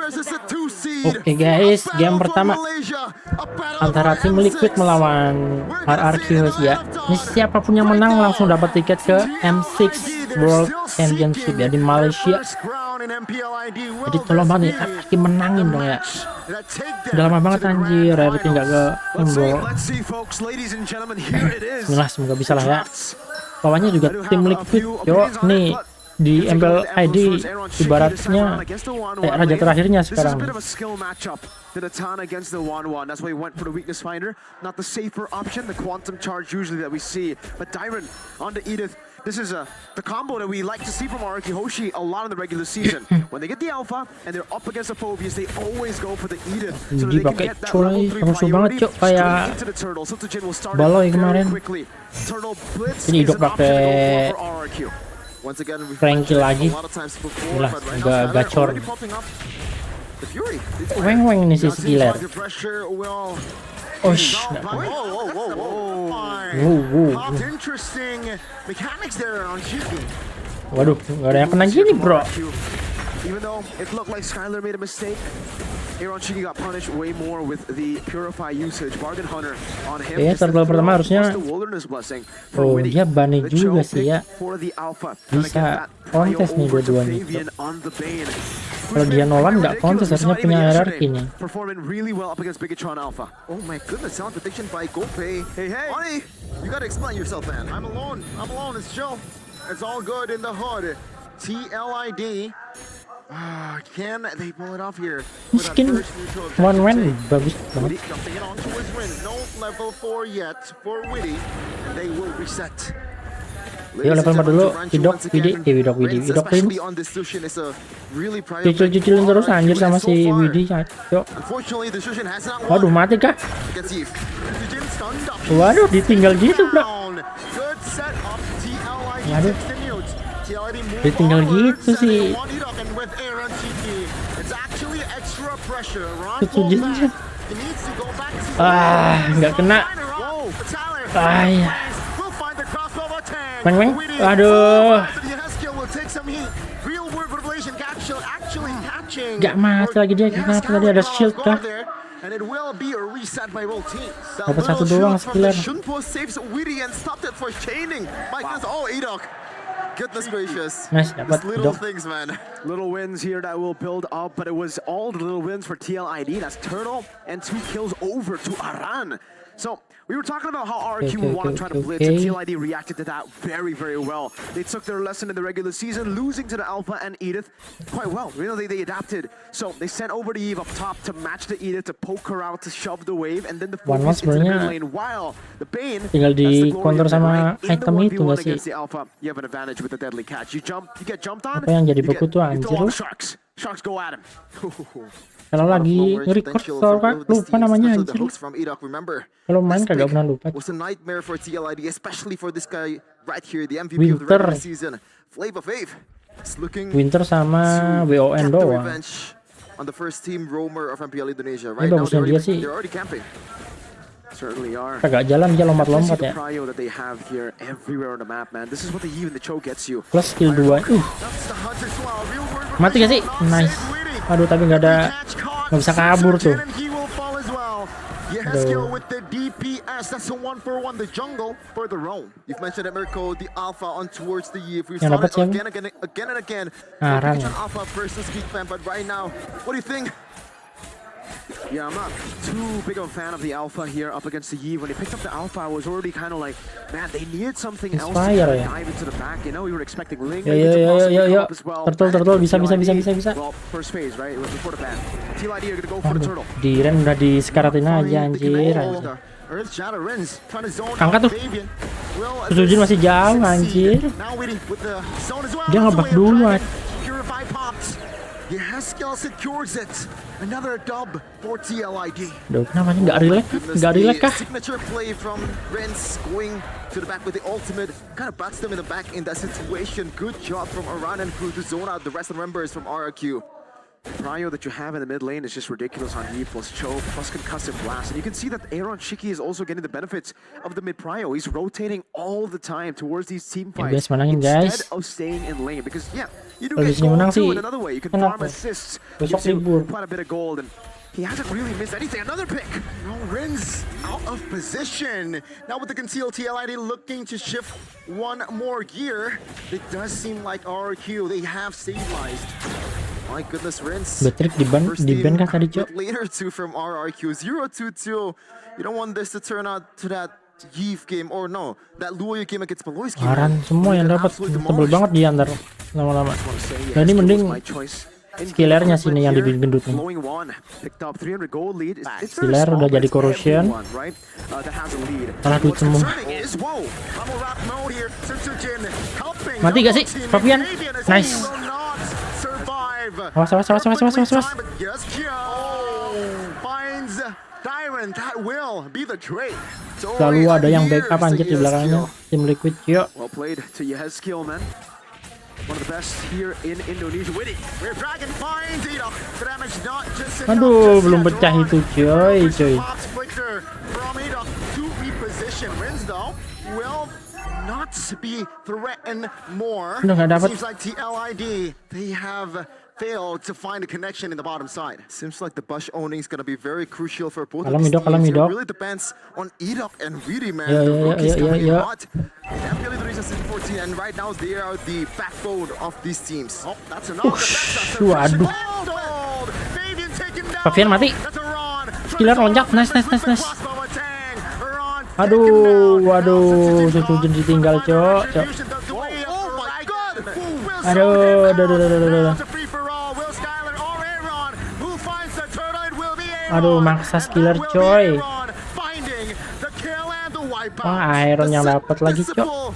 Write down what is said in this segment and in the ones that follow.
Oke guys, game pertama antara tim Liquid melawan RRQ ya. Ini siapapun yang menang langsung dapat tiket ke M6 World Championship ya di Malaysia. Jadi tolong banget nih RRQ menangin dong ya. Udah lama banget anjir RRQ nggak ke Imbol. Bismillah, semoga bisa lah ya. Lawannya juga tim Liquid. Yo nih di MLBBID ibaratnya raja terakhirnya sekarang. The Tana against the 1-1. That's why he went for the weakness finder. Not the safer option, the quantum charge usually that we see. But Dyron on the Edith. This is the combo that we like to see from Araki Hoshi a lot in the regular season. When they get the alpha and they're up against the Phobias, they always go for the Edith. So they can get that level 3 priority straight into the turtle. So Jin will start Baloy very kemarin. quickly. Turtle Blitz Ini is hidup an option to go pakai for RRQ. Once again, we've Frankie lagi. a lot of times before, Lah, but right nggak now gacor. already popping up. The Fury. Weng nih si skiller. Oh shh. Interesting mechanics there on Gini. Waduh, nggak ada yang kena gini bro. Even though it looked like Skylar made a mistake, Aaron Chiki got punished way more with the Purify usage. Bargain Hunter on him. Turtle pertama harusnya. Oh dia bani juga sih ya. Bisa kontes nih dua-duanya. Kalau dia Nolan nggak kontes harusnya punya hierarki nih. Performing really well up against Bigatron Alpha. Oh my goodness, sound prediction by Gopay. Hey, Honey, you gotta explain yourself, man. I'm alone. It's chill. It's all good in the hood. TLID. Can they pull it off here? Miskin one win bagus banget. No level 4 yet for Witty. They will reset. Yuk level 4 dulu. Widok Prince. Cicil-cicilin terus anjir sama si Widi. Yuk. Waduh mati kah? Waduh ditinggal gitu bro. Waduh ditinggal gitu sih. Nggak kena. Ya. Weng. Aduh. Gak mati lagi dia. Kenapa tadi ada shield kah? Dapat satu doang skiller. Goodness gracious. Nice, dapat little things, man. Little wins here that will build up, but it was all the little wins for TLID. That's Turtle and 2 kills over to Aran. So we were talking about how RQ would want to try to blitz, and TLID reacted to that very, very well. They took their lesson in the regular season, losing to the Alpha and Edith quite well. You know, they adapted. So they sent over the Eve up top to match the Edith, to poke her out, to shove the wave, and then the focus into the mid lane. While the Bane, tinggal di counter sama item itu nggak sih? You have an advantage with the deadly catch. You get jumped on. Apa yang jadi beku tuh anjir? Sharks go at him. Kalau lagi nge-record soalnya lupa namanya anjir. Kalau main kagak pernah lupa. Winter sama WON doang. Ini bagusnya dia sih. Kagak jalan dia lompat-lompat ya. Plus skill 2. Mati gak sih? Nice. Aduh tapi nggak bisa kabur tuh. Yehaskill with the DPS. That's a 1-for-1. The jungle for the roam. You've mentioned it, Mirko. The alpha on towards the Eve. We've saw it again and again. Alpha versus Geek Fan. But right now, what do you think? Yeah, I'm not too big of a fan of the alpha here up against the Yi. When they picked up the alpha, I was already kind of like, man, they needed something else to dive into the back. You know, we were expecting Ling to possibly come up as well. Turtle bisa. Well, first phase, right? It was before the ban. TLID are gonna go for the turtle. Diren udah disekaratin aja anjir. Angkat tuh. Sujin masih jauh anjir. Dia ngebak dulu anjir. Yehaskill secures it. Another dub for TLID. Duh, kenapa nih nggak relax kah? Signature play from Renz going to the back with the ultimate. Kind of bats them in the back in that situation. Good job from Aran and crew to zone out the rest of the members from RRQ. prio that you have in the mid lane is just ridiculous on E plus choke plus concussive blast, and you can see that Aaron Shiki is also getting the benefits of the mid prio. He's rotating all the time towards these team fights instead of staying in lane, because you do get gold too in another way. You can farm assists, gives you quite a bit of gold, and he hasn't really missed anything. Another pick. No, Rin's out of position. Now with the concealed TLID looking to shift one more gear, it does seem like RRQ, they have stabilized. My goodness, Rin's Betrik di ban kah tadi, Cok? leader 2 from RRQ, 0-2-2. You don't want this to turn out to that Yves game, or no, that Luoyu game against Maloy's game. Aran semua yang dapat tebel banget di antar lama-lama. Nah, ini mending skillernya sini yang digendut nih. Skiller udah jadi corrosion. Kalah duit semua. Mati gak sih Vavian? Nice. Awas. Selalu ada yang backup anjir di belakangnya. Tim Liquid, yuk. One of the best here in Indonesia. Aduh, belum pecah itu, coy. Not be threatened more. Udah nggak dapat. Seems like TLID, they have failed to find a connection in the bottom side. Seems like the bush owning is going to be very crucial for both of these teams. It really depends on Edok and Really, man. The rookies coming in hot. That's really the reason 14, and right now they are the backbone of these teams. Oh, that's another. Waduh. Vavian mati. Skiller loncat, nice. Waduh, susu ditinggal, Cok. Aduh, maksa skiller, coy. Iron yang dapat lagi, Cok.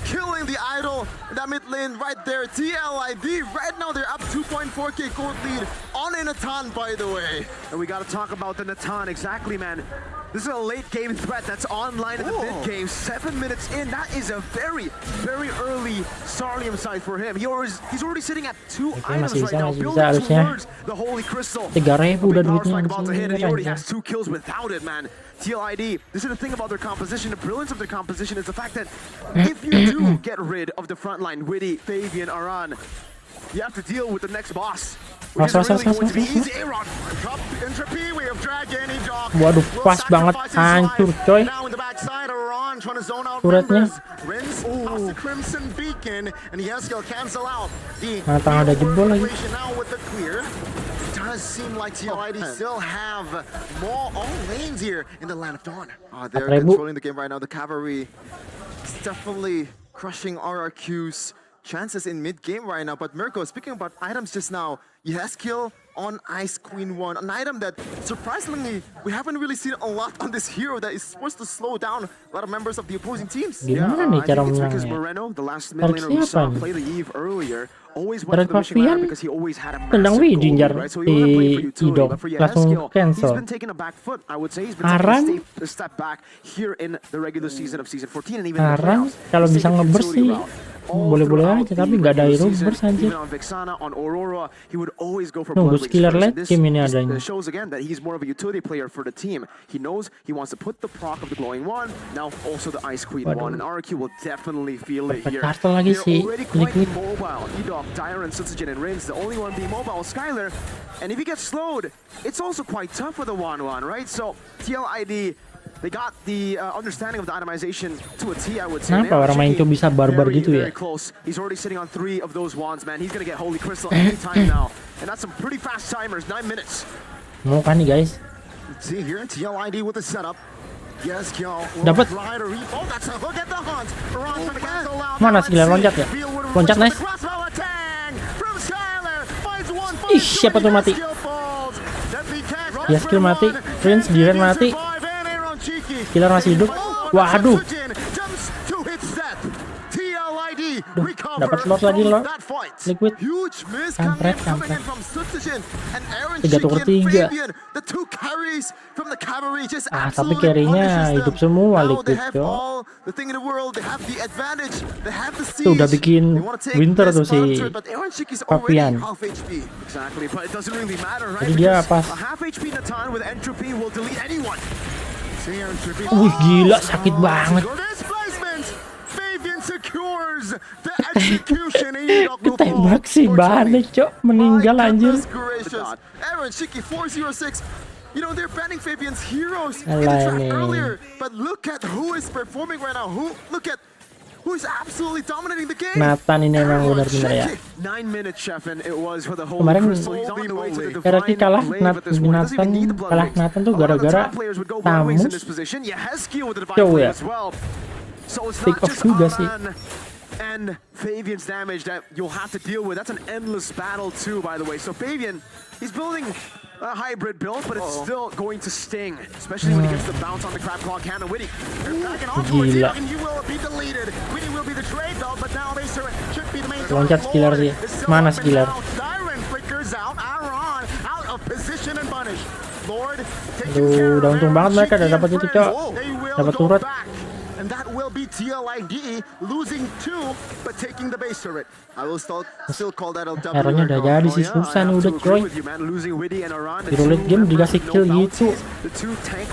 Killing the idol in that mid lane right there. TLID right now they're up 2.4k gold lead on a Natan, by the way. And we got to talk about the Natan, exactly, man. This is a late game threat that's online in the mid game. 7 minutes in, that is a very early Sarlium side for him. He's already sitting at 2 items right now, building towards the Holy Crystal. 3.000 udah duitnya about to hit, and he already has 2 kills without it, man. TLID, this is the thing about their composition. The brilliance of their composition is the fact that if you do get rid of the front line, Witty, Vavian, Aran, you have to deal with the next boss. Waduh, pas banget, hancur, coy. Turretnya. Tang ada jebol lagi. Does seem like TLID still have more all lanes here in the land of dawn. They're controlling the game right now. The cavalry is definitely crushing RRQ's chances in mid game right now. But Mirko, speaking about items just now, Yeskill on Ice Queen 1, an item that surprisingly we haven't really seen a lot on this hero that is supposed to slow down a lot of members of the opposing teams. Gimana nih cara menangnya? Always went to the mission ladder because he always had a massive goal, right? So he wasn't playing for utility, but for Yeskill, he's been taking a back foot. I would say he's been taking a step back here in the regular season of season 14 and even in the playoffs. Kalau bisa nge-burst sih boleh-boleh aja, tapi nggak ada hero burst anjir. Nunggu skiller late game ini adanya. Shows again that he's more of a utility player for the team. He knows he wants to put the proc of the glowing one, now also the Ice Queen one, and RQ will definitely feel it here. Kartel lagi sih, Liquid. Mobile, Edok, Dyron, Sutsujin, and Rins, the only one being mobile, Skyler. And if he gets slowed, it's also quite tough for the 1-1, right? So TLID, they got the understanding of the itemization to a T, I would say. Kenapa orang main itu bisa barbar gitu ya? He's already sitting on 3 of those wands, man. He's gonna get Holy Crystal anytime now. And that's some pretty fast timers, 9 minutes. Mau kan nih, guys? See here in TLID with the setup. Yes, dapat. Mana skiller loncat ya? Loncat, nice. Ih, siapa tuh mati? Ya, skill mati. Prince, Diren mati. Skiller masih hidup. Waduh. Duh, dapat slot lagi loh. Liquid. Kampret. 3-3. Tapi carry-nya hidup semua Liquid, yo. Tuh udah bikin winter tuh si Vavian. Jadi dia pas. Wih gila, sakit banget. Ditembak sih banget, cok. Meninggal anjir. You know, they're banning Fabian's heroes in the Alah draft nih. earlier, but look at who is performing right now. Look at who is absolutely dominating the game. Nathan ini emang benar-benar ya. 9 minutes, chef, and it was for the whole Kemarin Nathan kalah Nathan tuh gara-gara tamu cowok ya. Take off juga sih. And Fabian's damage that you'll have to deal with. That's an endless battle too, by the way. So Fabian, he's building a hybrid build, but it's still going to sting, especially when he gets the bounce on the crab claw cannon. Witty, Gila. Loncat skiller sih. Mana skiller? Aduh, udah untung banget mereka udah dapat itu, cok. Dapat turret. And that will be TLID losing 2 but taking the base turret. I will still call that a W. Errornya udah jadi sih, susah nih udah coy. Di roulette game dikasih kill gitu. The two tank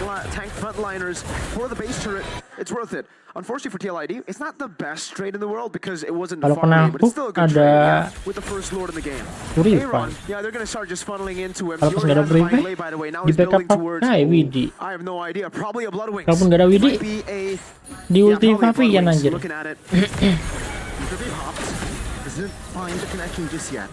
frontliners for the base turret. It's worth it. Unfortunately for TLID, it's not the best trade in the world because it wasn't Kalau far kena away, but it's still a good trade, ada with the first lord in the game. Kuripan. Yeah, they're gonna start just funneling into him. Kalau pas nggak ada Briefing, di backup pakai Widi. I have no idea. Probably a Bloodwings. Kalaupun nggak ada Widi, di ulti Vavian anjir. Looking at it. Doesn't find the connection just yet.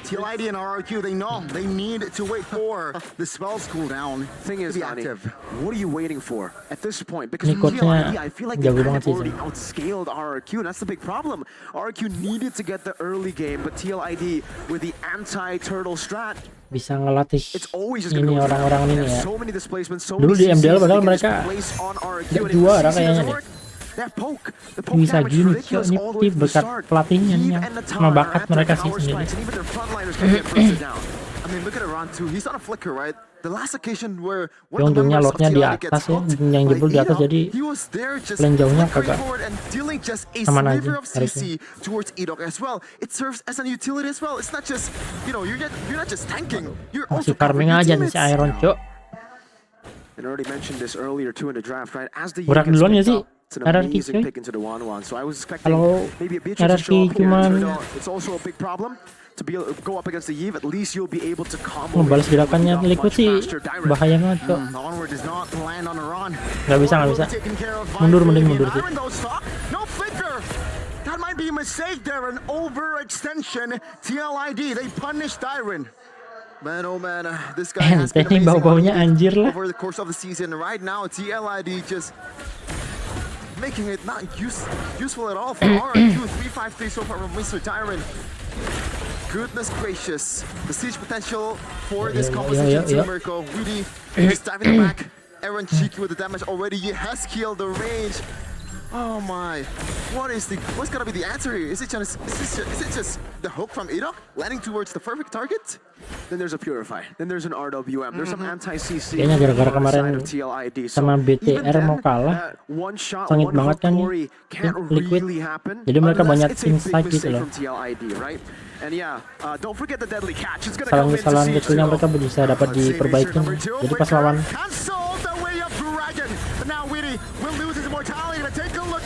TLID and RRQ, they know they need to wait for the spells cooldown. Thing is, to be Donnie, active. what are you waiting for at this point? Because Ini from coachnya TLID, I feel like they jago kind banget of sih, already outscaled RRQ, and that's the big problem. RRQ needed to get the early game, but TLID with the anti-turtle strat, Bisa ngelatih it's always just ini gonna go orang-orang down. ini They have ya. so many displacements, so Dulu many di MDL CCs padahal they can mereka just place on RRQ, nggak and if juara the CC kayaknya doesn't deh. work, that poke, the poke Bisa damage gini, ridiculous ini all the way from the berkat start. pelatihnya nih Eve yang and Natan sama are bakat at their mereka sih power sendiri. spikes, and even their frontliners can get bursted down. I mean, look at Iran too. He's on a flicker, right? The last occasion where Ya, untungnya lotnya di atas ya, yang jebol di atas jadi paling jauhnya kagak aman aja harusnya. Towards Edok as well. It serves as an utility as well. It's not just, you know, you're not just tanking. You're Masih also farming covering aja your nih si teammates. Iron, cok. And already mentioned this earlier too in the draft, right? As the Berat unit gets duluan ya picked sih, up, it's an hierarchy, amazing coy. pick into the 1-1. So I was expecting Kalau maybe a Beatrice to show hierarchy up here. cuman It's also a big problem to be able to go up against the Eve. At least you'll be able to combo. Ngebalas gerakannya Liquid sih bahaya banget, cok. Onward does not land on Iran. Nggak bisa. Taken care of by Mundur, mending Fabian. mundur sih. Iron though, stop. No flicker. That might be a mistake there, an overextension. TLID, they punished Iron. Man, oh man, this guy has been Ini amazing bau-baunya anjir lah. over the course of the season. Right now, TLID just making it not useful at all for RQ. 3-5-3 so far from Mr. Tyron. Goodness gracious, the siege potential for this composition team, Mirko. Really, just diving the back. Aaron cheeky with the damage already. He has killed the range. Oh my! What's gonna be the answer here? Is it just the hook from Edok landing towards the perfect target? Then there's a Purify. Then there's an RWM. There's some anti-CC. Kayaknya gara-gara kemarin TLID. sama BTR mau kalah, one shot, sengit one banget kan glory can't Liquid. really happen. Jadi mereka unless banyak it's a big insight gitu mistake loh. from TLID, right? And yeah, don't forget the deadly catch. It's gonna come into Kesalahan siege kecilnya too. mereka bisa dapat diperbaikin. Jadi pas lawan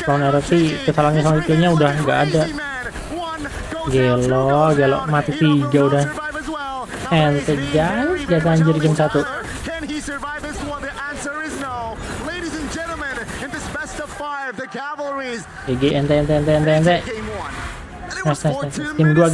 RRQ, kesalahan kecilnya udah nggak ada. Gelo mati 3 udah. Ente guys, jatuh anjir game 1. GG ente. Nice. Game 2.